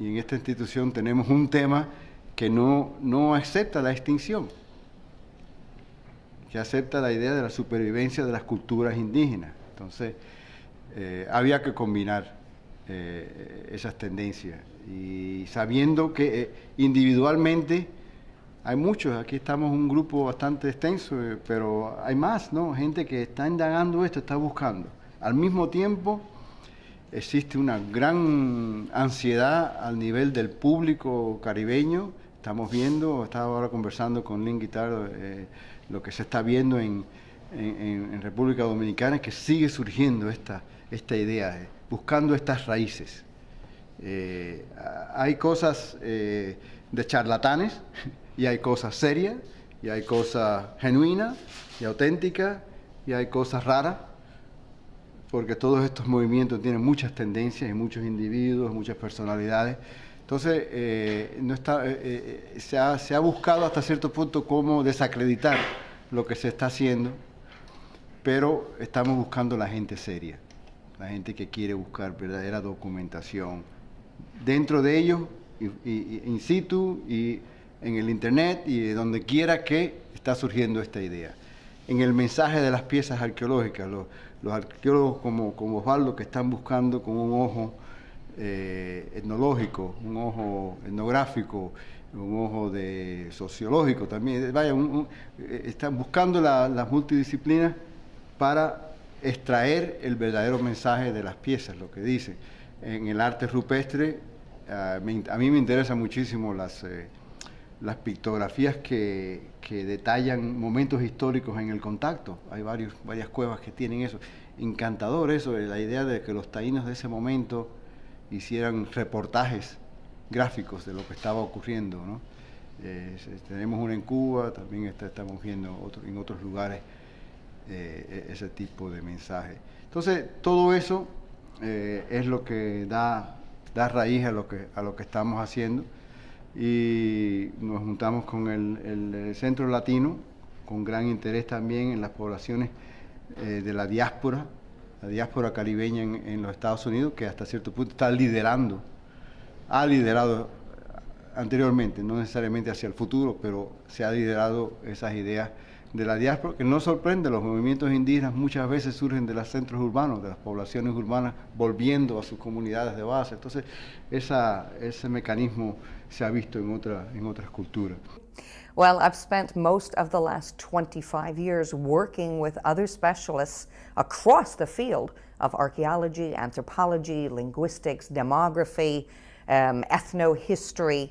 y en esta institución tenemos un tema que no acepta la extinción, que acepta la idea de la supervivencia de las culturas indígenas. Entonces, había que combinar esas tendencias y sabiendo que individualmente hay muchos, aquí estamos un grupo bastante extenso, pero hay más, ¿no? Gente que está indagando esto, está buscando. Al mismo tiempo, existe una gran ansiedad al nivel del público caribeño. Estamos viendo, estaba ahora conversando con LYNNE Guitar, lo que se está viendo en República Dominicana, que sigue surgiendo esta idea, buscando estas raíces. Hay cosas de charlatanes, y hay cosas serias, y hay cosas genuinas y auténticas, y hay cosas raras, porque todos estos movimientos tienen muchas tendencias y muchos individuos, muchas personalidades. Entonces, se ha buscado hasta cierto punto cómo desacreditar lo que se está haciendo, pero estamos buscando la gente seria, la gente que quiere buscar verdadera documentación dentro de ellos, in situ, y en el internet, y de donde quiera que está surgiendo esta idea. En el mensaje de las piezas arqueológicas, los arqueólogos como Osvaldo, que están buscando con un ojo etnológico, un ojo etnográfico, un ojo sociológico también, están buscando las multidisciplinas para extraer el verdadero mensaje de las piezas, lo que dicen. En el arte rupestre, a mí me interesan muchísimo las pictografías que detallan momentos históricos en el contacto. Hay varias cuevas que tienen eso. Encantador eso, la idea de que los taínos de ese momento hicieran reportajes gráficos de lo que estaba ocurriendo, ¿no? Tenemos una en Cuba, también estamos viendo en otros lugares ese tipo de mensaje. Entonces, todo eso es lo que da raíz a lo que estamos haciendo, y nos juntamos con el Centro Latino, con gran interés también en las poblaciones de la diáspora caribeña en los Estados Unidos, que hasta cierto punto ha liderado anteriormente, no necesariamente hacia el futuro, pero se ha liderado esas ideas de la diáspora, que no sorprende. Los movimientos indígenas muchas veces surgen de los centros urbanos, de las poblaciones urbanas, volviendo a sus comunidades de base. Entonces, ese mecanismo se ha visto en otras culturas. Well, I've spent most of the last 25 years working with other specialists across the field of archaeology, anthropology, linguistics, demography, ethnohistory,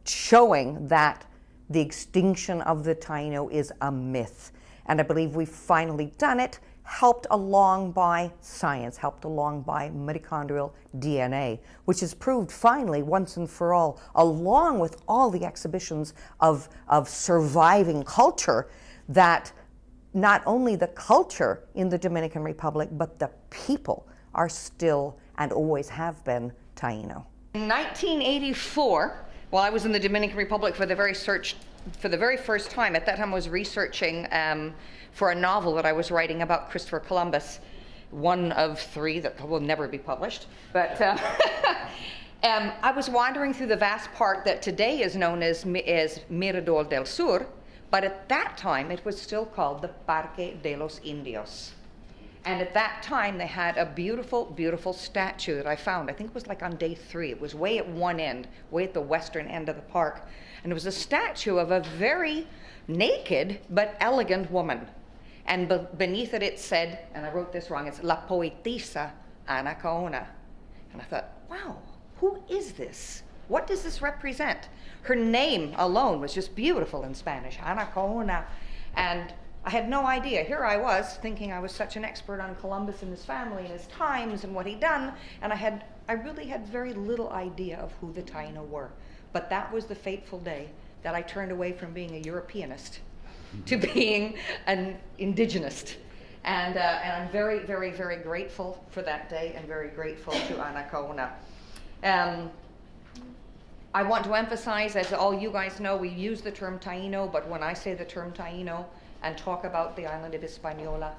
showing that the extinction of the Taino is a myth. And I believe we've finally done it, helped along by science, helped along by mitochondrial DNA, which is proved finally once and for all, along with all the exhibitions of surviving culture, that not only the culture in the Dominican Republic, but the people are still and always have been Taino. In 1984, while I was in the Dominican Republic for the very first time, at that time I was researching for a novel that I was writing about Christopher Columbus, one of 3 that will never be published. But I was wandering through the vast part that today is known as Mirador del Sur, but at that time it was still called the Parque de los Indios. And at that time they had a beautiful, beautiful statue that I found. I think it was like on day 3. It was way at one end, way at the western end of the park. And it was a statue of a very naked but elegant woman. And beneath it, it said, and I wrote this wrong, it's La Poetisa Ana Caona. And I thought, wow, who is this? What does this represent? Her name alone was just beautiful in Spanish, Ana Caona. And I had no idea. Here I was thinking I was such an expert on Columbus and his family and his times and what he'd done, and I really had very little idea of who the Taino were. But that was the fateful day that I turned away from being a Europeanist to being an Indigenous. And I'm very, very, very grateful for that day, and very grateful to Ana Caona. I want to emphasize, as all you guys know, we use the term Taino, but when I say the term Taino and talk about the island of Hispaniola,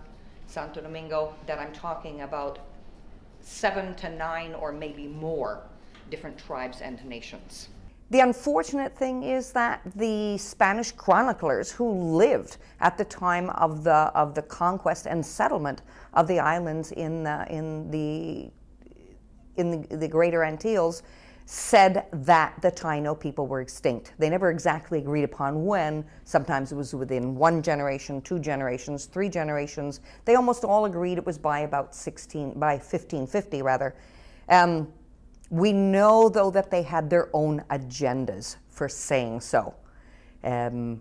Santo Domingo, that I'm talking about 7 to 9 or maybe more different tribes and nations. The unfortunate thing is that the Spanish chroniclers who lived at the time of the conquest and settlement of the islands in the Greater Antilles said that the Taino people were extinct. They never exactly agreed upon when. Sometimes it was within 1 generation, 2 generations, 3 generations. They almost all agreed it was by about 1550 rather. We know, though, that they had their own agendas for saying so, and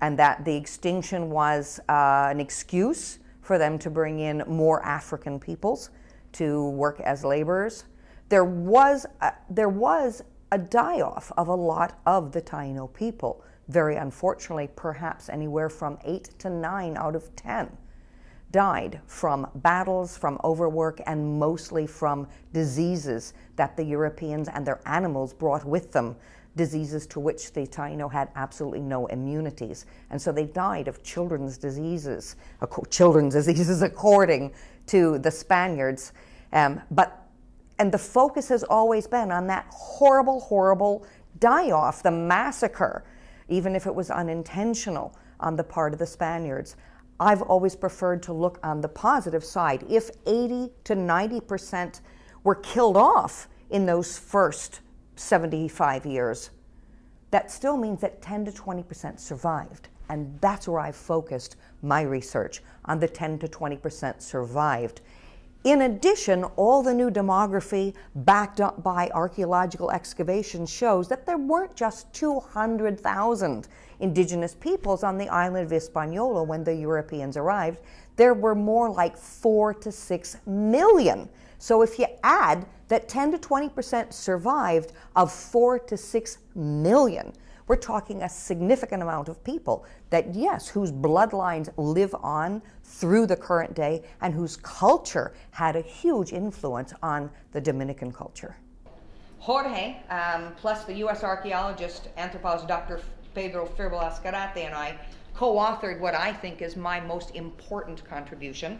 that the extinction was an excuse for them to bring in more African peoples to work as laborers. There was a die-off of a lot of the Taino people. Very unfortunately, perhaps anywhere from 8 to 9 out of 10 died from battles, from overwork, and mostly from diseases that the Europeans and their animals brought with them, diseases to which the Taino had absolutely no immunities. And so they died of children's diseases according to the Spaniards. And the focus has always been on that horrible, horrible die-off, the massacre, even if it was unintentional on the part of the Spaniards. I've always preferred to look on the positive side. If 80 to 90% were killed off in those first 75 years, that still means that 10 to 20% survived. And that's where I've focused my research, on the 10 to 20% survived. In addition, all the new demography backed up by archaeological excavations shows that there weren't just 200,000 indigenous peoples on the island of Hispaniola when the Europeans arrived. There were more like 4 to 6 million. So if you add that 10 to 20% survived of 4 to 6 million, we're talking a significant amount of people that, yes, whose bloodlines live on through the current day and whose culture had a huge influence on the Dominican culture. Jorge, plus the U.S. archaeologist, anthropologist Dr. Pedro Firbil-Azcarate, and I co-authored what I think is my most important contribution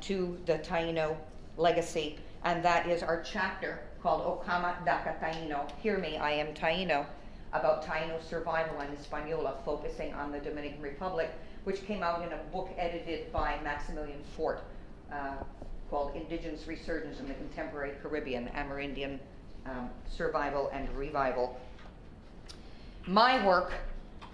to the Taino legacy, and that is our chapter called Okama Daka Taino, Hear Me, I Am Taino, about Taino survival in Hispaniola, focusing on the Dominican Republic, which came out in a book edited by Maximilian Fort called Indigenous Resurgence in the Contemporary Caribbean, Amerindian Survival and Revival. My work,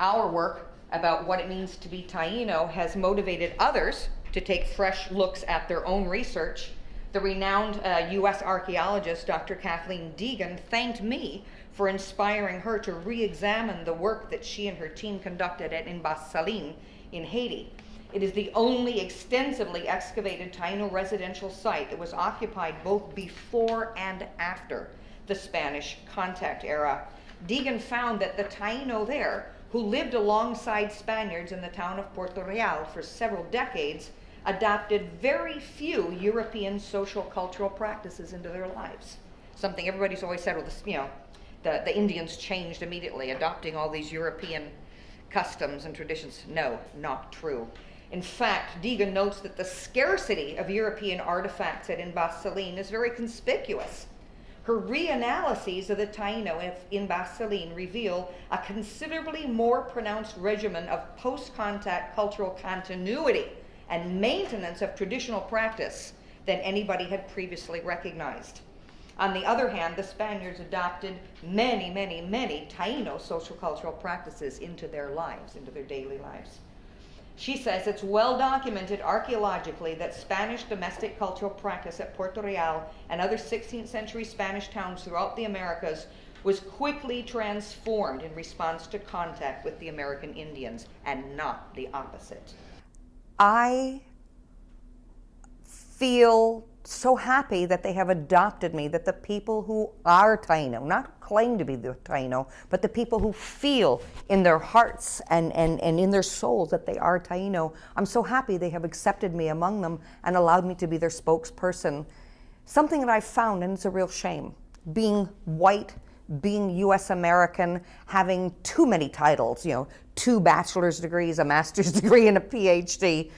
our work, about what it means to be Taino has motivated others to take fresh looks at their own research. The renowned U.S. archaeologist, Dr. Kathleen Deegan, thanked me for inspiring her to re-examine the work that she and her team conducted at Saline in Haiti. It is the only extensively excavated Taino residential site that was occupied both before and after the Spanish contact era. Deegan found that the Taino there, who lived alongside Spaniards in the town of Puerto Real for several decades, adopted very few European social cultural practices into their lives. Something everybody's always said, well, this, you know, the Indians changed immediately, adopting all these European customs and traditions. No, not true. In fact, Deegan notes that the scarcity of European artifacts at Saline is very conspicuous. Her reanalyses of the Taino in Saline reveal a considerably more pronounced regimen of post-contact cultural continuity and maintenance of traditional practice than anybody had previously recognized. On the other hand, the Spaniards adopted many, many, many Taino social cultural practices into their lives, into their daily lives. She says it's well documented archaeologically that Spanish domestic cultural practice at Puerto Real and other 16th century Spanish towns throughout the Americas was quickly transformed in response to contact with the American Indians, and not the opposite. I feel so happy that they have adopted me, that the people who are Taino, not claim to be the Taino, but the people who feel in their hearts and in their souls that they are Taino, I'm so happy they have accepted me among them and allowed me to be their spokesperson. Something that I've found, and it's a real shame, being white, being U.S. American, having too many titles, you know, 2 bachelor's degrees, a master's degree, and a PhD.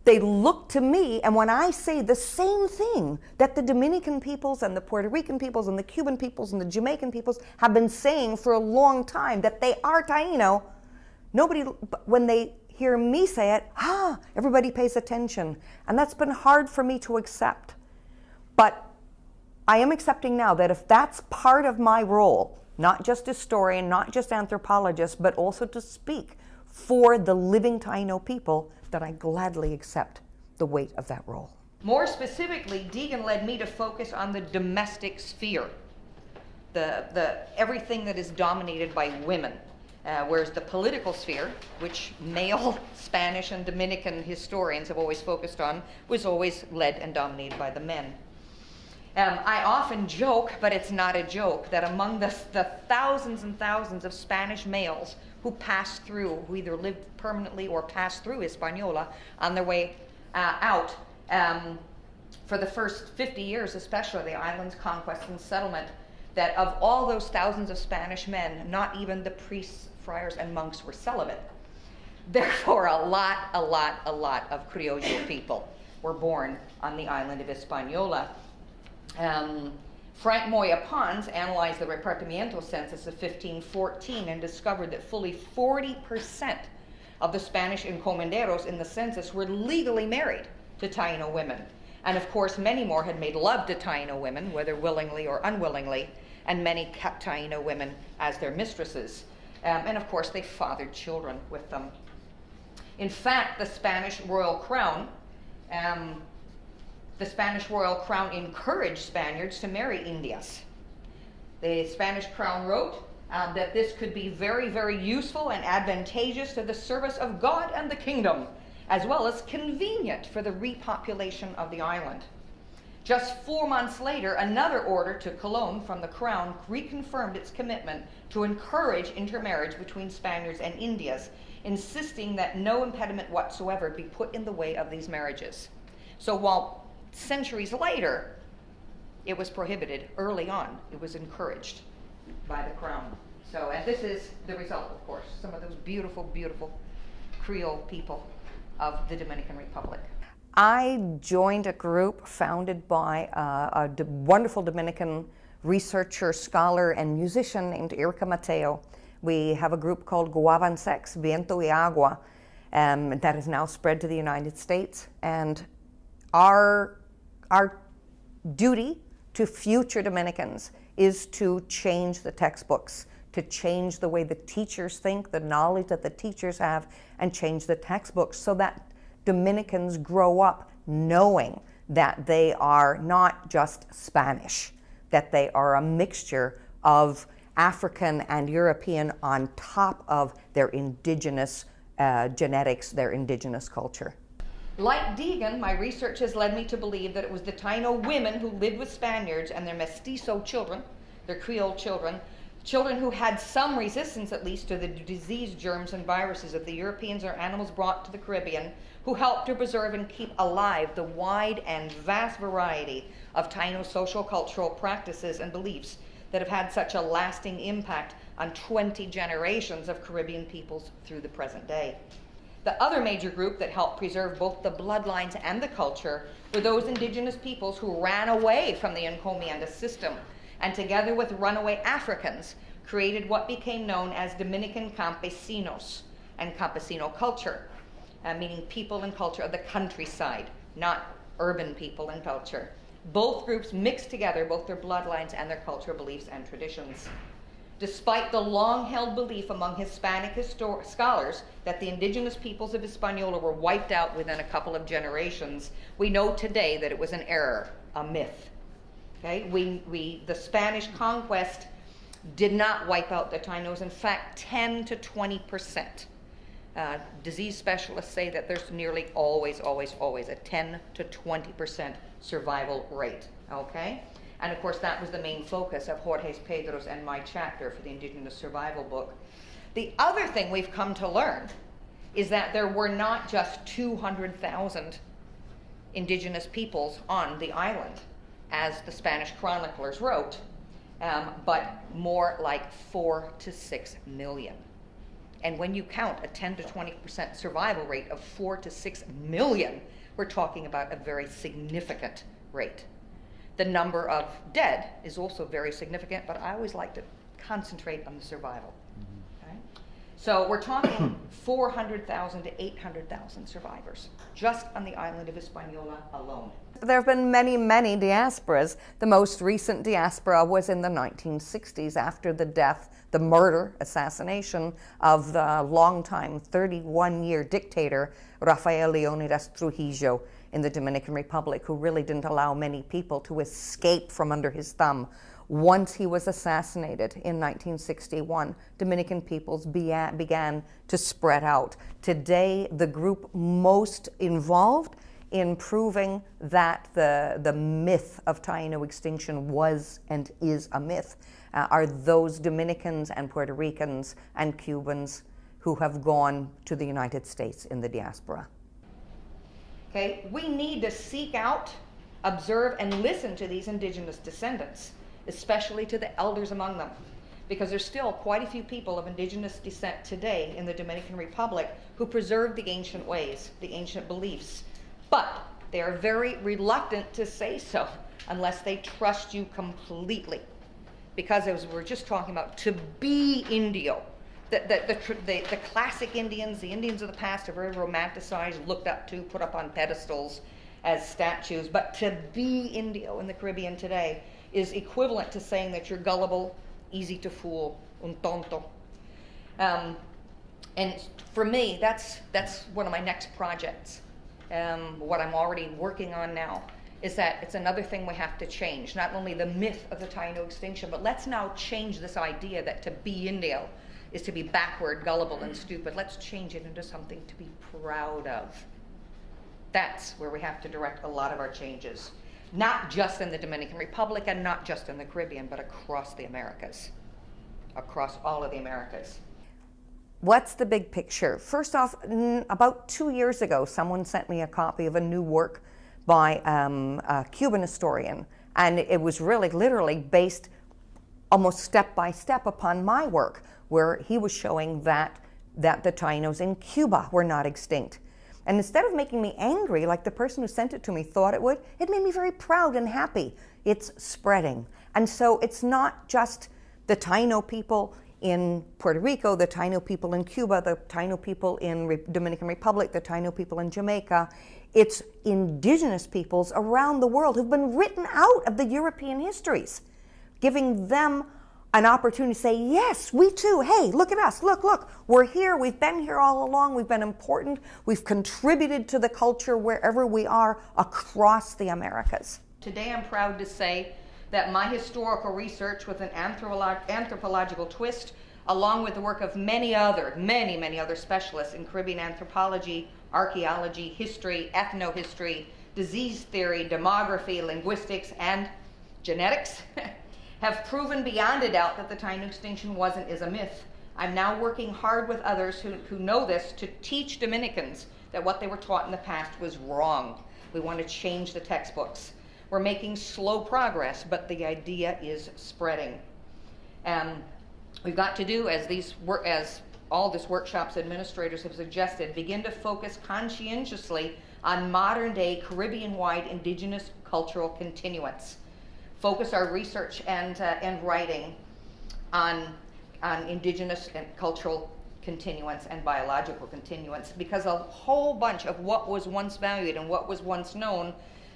they look to me, and when I say the same thing that the Dominican peoples and the Puerto Rican peoples and the Cuban peoples and the Jamaican peoples have been saying for a long time, that they are Taino, when they hear me say it, everybody pays attention. And that's been hard for me to accept. But I am accepting now that if that's part of my role, not just historian, not just anthropologist, but also to speak for the living Taino people, that I gladly accept the weight of that role. More specifically, Deegan led me to focus on the domestic sphere, everything that is dominated by women, whereas the political sphere, which male Spanish and Dominican historians have always focused on, was always led and dominated by the men. I often joke, but it's not a joke, that among the thousands and thousands of Spanish males who passed through, who either lived permanently or passed through Hispaniola on their way out, for the first 50 years, especially the island's conquest and settlement, that of all those thousands of Spanish men, not even the priests, friars, and monks were celibate. Therefore, a lot of Criollo people were born on the island of Hispaniola. Frank Moya Pons analyzed the Repartimiento census of 1514 and discovered that fully 40% of the Spanish encomenderos in the census were legally married to Taino women. And of course, many more had made love to Taino women, whether willingly or unwillingly, and many kept Taino women as their mistresses. And of course, they fathered children with them. In fact, the Spanish royal crown encouraged Spaniards to marry Indias. The Spanish crown wrote that this could be very, very useful and advantageous to the service of God and the kingdom, as well as convenient for the repopulation of the island. Just 4 months later, another order to Colón from the crown reconfirmed its commitment to encourage intermarriage between Spaniards and Indias, insisting that no impediment whatsoever be put in the way of these marriages. So while centuries later it was prohibited, early on it was encouraged by the crown. So, and this is the result, of course, some of those beautiful, beautiful Creole people of the Dominican Republic. I joined a group founded by a wonderful Dominican researcher, scholar, and musician named Erica Mateo. We have a group called Guavansex, Viento y Agua, that has now spread to the United States. And our duty to future Dominicans is to change the textbooks, to change the way the teachers think, the knowledge that the teachers have, and change the textbooks so that Dominicans grow up knowing that they are not just Spanish, that they are a mixture of African and European on top of their indigenous genetics, their indigenous culture. Like Deegan, my research has led me to believe that it was the Taino women who lived with Spaniards and their mestizo children, their Creole children who had some resistance at least to the disease, germs, and viruses of the Europeans or animals brought to the Caribbean, who helped to preserve and keep alive the wide and vast variety of Taino social cultural practices and beliefs that have had such a lasting impact on 20 generations of Caribbean peoples through the present day. The other major group that helped preserve both the bloodlines and the culture were those indigenous peoples who ran away from the encomienda system and together with runaway Africans created what became known as Dominican campesinos and campesino culture, meaning people and culture of the countryside, not urban people and culture. Both groups mixed together both their bloodlines and their cultural beliefs and traditions. Despite the long-held belief among Hispanic scholars that the indigenous peoples of Hispaniola were wiped out within a couple of generations, we know today that it was an error, a myth. Okay? The Spanish conquest did not wipe out the Tainos. In fact, 10 to 20%. Disease specialists say that there's nearly always a 10 to 20% survival rate. Okay? And of course, that was the main focus of Jorge Pedro's and my chapter for the Indigenous Survival book. The other thing we've come to learn is that there were not just 200,000 indigenous peoples on the island, as the Spanish chroniclers wrote, but more like 4 to 6 million. And when you count a 10 to 20% survival rate of 4 to 6 million, we're talking about a very significant rate. The number of dead is also very significant, but I always like to concentrate on the survival. Okay? So we're talking 400,000 to 800,000 survivors just on the island of Hispaniola alone. There have been many, many diasporas. The most recent diaspora was in the 1960s after the death, the murder, assassination of the longtime 31-year dictator Rafael Leonidas Trujillo in the Dominican Republic, who really didn't allow many people to escape from under his thumb. Once he was assassinated in 1961, Dominican peoples began to spread out. Today, the group most involved in proving that the myth of Taino extinction was and is a myth are those Dominicans and Puerto Ricans and Cubans who have gone to the United States in the diaspora. Okay, we need to seek out, observe, and listen to these indigenous descendants, especially to the elders among them, because there's still quite a few people of indigenous descent today in the Dominican Republic who preserve the ancient ways, the ancient beliefs, but they are very reluctant to say so unless they trust you completely. Because as we were just talking about, to be Indio, the classic Indians, the Indians of the past are very romanticized, looked up to, put up on pedestals as statues, but to be Indio in the Caribbean today is equivalent to saying that you're gullible, easy to fool, un tonto. And for me, that's one of my next projects. What I'm already working on now is that it's another thing we have to change. Not only the myth of the Taino extinction, but let's now change this idea that to be Indio is to be backward, gullible, and stupid. Let's change it into something to be proud of. That's where we have to direct a lot of our changes. Not just in the Dominican Republic and not just in the Caribbean, but across the Americas. Across all of the Americas. What's the big picture? First off, about 2 years ago, someone sent me a copy of a new work by a Cuban historian, and it was really literally based almost step by step upon my work, where he was showing that the Tainos in Cuba were not extinct. And instead of making me angry, like the person who sent it to me thought it would, it made me very proud and happy. It's spreading. And so it's not just the Taino people in Puerto Rico, the Taino people in Cuba, the Taino people in Dominican Republic, the Taino people in Jamaica. It's indigenous peoples around the world who've been written out of the European histories, giving them an opportunity to say, yes, we too, hey, look at us, look, we're here, we've been here all along, we've been important, we've contributed to the culture wherever we are across the Americas. Today I'm proud to say that my historical research with an anthropological twist, along with the work of many other specialists in Caribbean anthropology, archaeology, history, ethnohistory, disease theory, demography, linguistics, and genetics, have proven beyond a doubt that the Taino extinction was and is a myth. I'm now working hard with others who know this to teach Dominicans that what they were taught in the past was wrong. We want to change the textbooks. We're making slow progress, but the idea is spreading. We've got to do, as all this workshop's administrators have suggested, begin to focus conscientiously on modern-day Caribbean-wide indigenous cultural continuance. Focus our research and writing on indigenous and cultural continuance and biological continuance, because a whole bunch of what was once valued and what was once known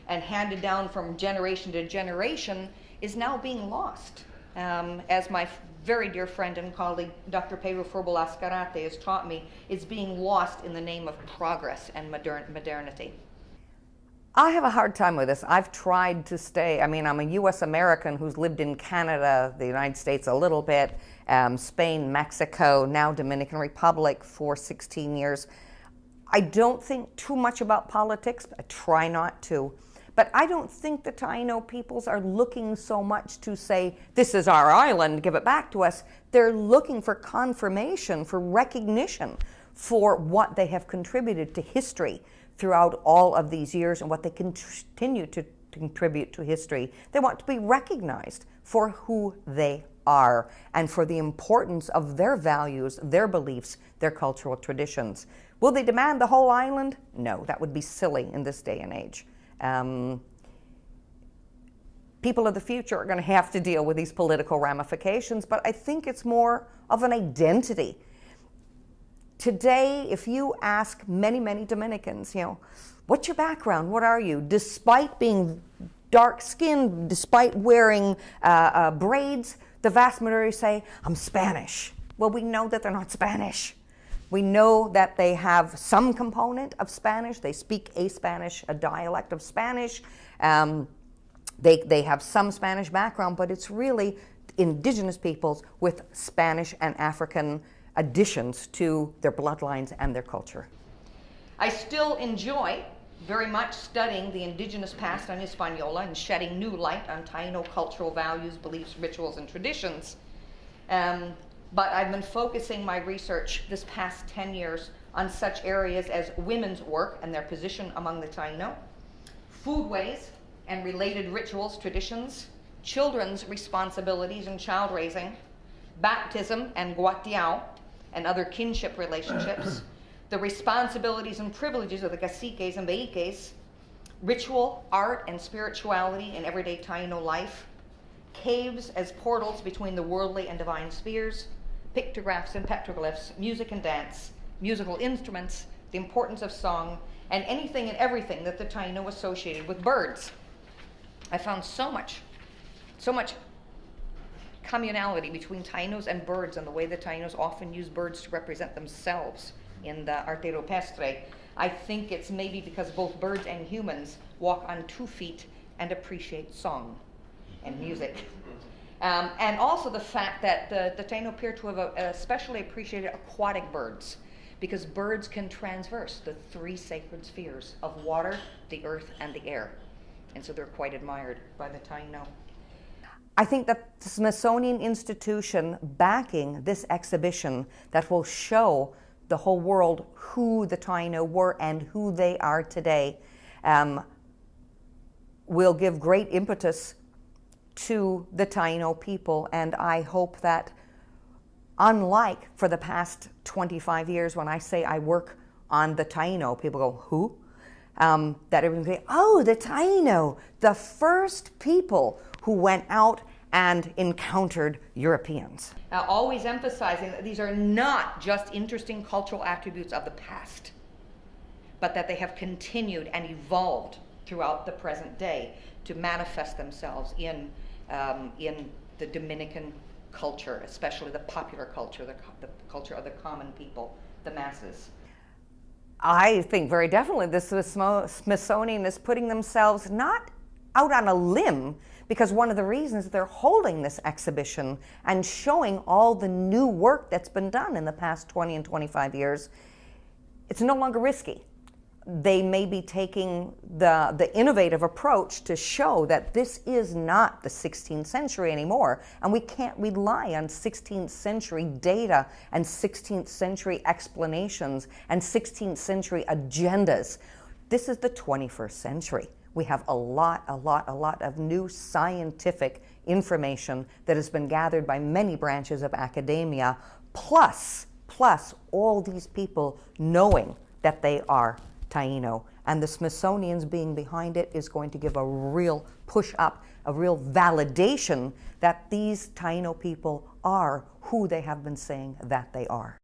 and handed down from generation to generation is now being lost. As my very dear friend and colleague, Dr. Pedro Furbel Ascarate, has taught me, it's being lost in the name of progress and modernity. I have a hard time with this. I've tried to stay, I'm a US American who's lived in Canada, the United States a little bit, Spain, Mexico, now Dominican Republic for 16 years. I don't think too much about politics. I try not to. But I don't think the Taino peoples are looking so much to say, this is our island, give it back to us. They're looking for confirmation, for recognition for what they have contributed to history throughout all of these years and what they continue to contribute to history. They want to be recognized for who they are and for the importance of their values, their beliefs, their cultural traditions. Will they demand the whole island? No, that would be silly in this day and age. People of the future are going to have to deal with these political ramifications, but I think it's more of an identity. Today, if you ask many, many Dominicans, what's your background? What are you? Despite being dark-skinned, despite wearing braids, the vast majority say, I'm Spanish. Well, we know that they're not Spanish. We know that they have some component of Spanish. They speak a dialect of Spanish. They have some Spanish background, but it's really Indigenous peoples with Spanish and African additions to their bloodlines and their culture. I still enjoy very much studying the Indigenous past on Hispaniola and shedding new light on Taino cultural values, beliefs, rituals, and traditions. But I've been focusing my research this past 10 years on such areas as women's work and their position among the Taino, foodways and related rituals, traditions, children's responsibilities in child raising, baptism and guatiao and other kinship relationships, the responsibilities and privileges of the caciques and veiques, ritual, art, and spirituality in everyday Taino life, caves as portals between the worldly and divine spheres, pictographs and petroglyphs, music and dance, musical instruments, the importance of song, and anything and everything that the Taino associated with birds. I found so much communality between Tainos and birds and the way the Tainos often use birds to represent themselves in the arte rupestre. I think it's maybe because both birds and humans walk on 2 feet and appreciate song and music. And also the fact that the Taino appear to have especially appreciated aquatic birds, because birds can traverse the 3 sacred spheres of water, the earth, and the air. And so they're quite admired by the Taino. I think that the Smithsonian Institution backing this exhibition that will show the whole world who the Taino were and who they are today will give great impetus to the Taino people. And I hope that, unlike for the past 25 years when I say I work on the Taino, people go, who? That everyone say, oh, the Taino, the first people who went out and encountered Europeans. Always emphasizing that these are not just interesting cultural attributes of the past, but that they have continued and evolved throughout the present day to manifest themselves in the Dominican culture, especially the popular culture, the culture of the common people, the masses. I think very definitely this Smithsonian is putting themselves not out on a limb, because one of the reasons they're holding this exhibition and showing all the new work that's been done in the past 20 and 25 years, it's no longer risky. They may be taking the innovative approach to show that this is not the 16th century anymore, and we can't rely on 16th century data and 16th century explanations and 16th century agendas. This is the 21st century. We have a lot of new scientific information that has been gathered by many branches of academia, plus all these people knowing that they are Taino. And the Smithsonian's being behind it is going to give a real push up, a real validation that these Taino people are who they have been saying that they are.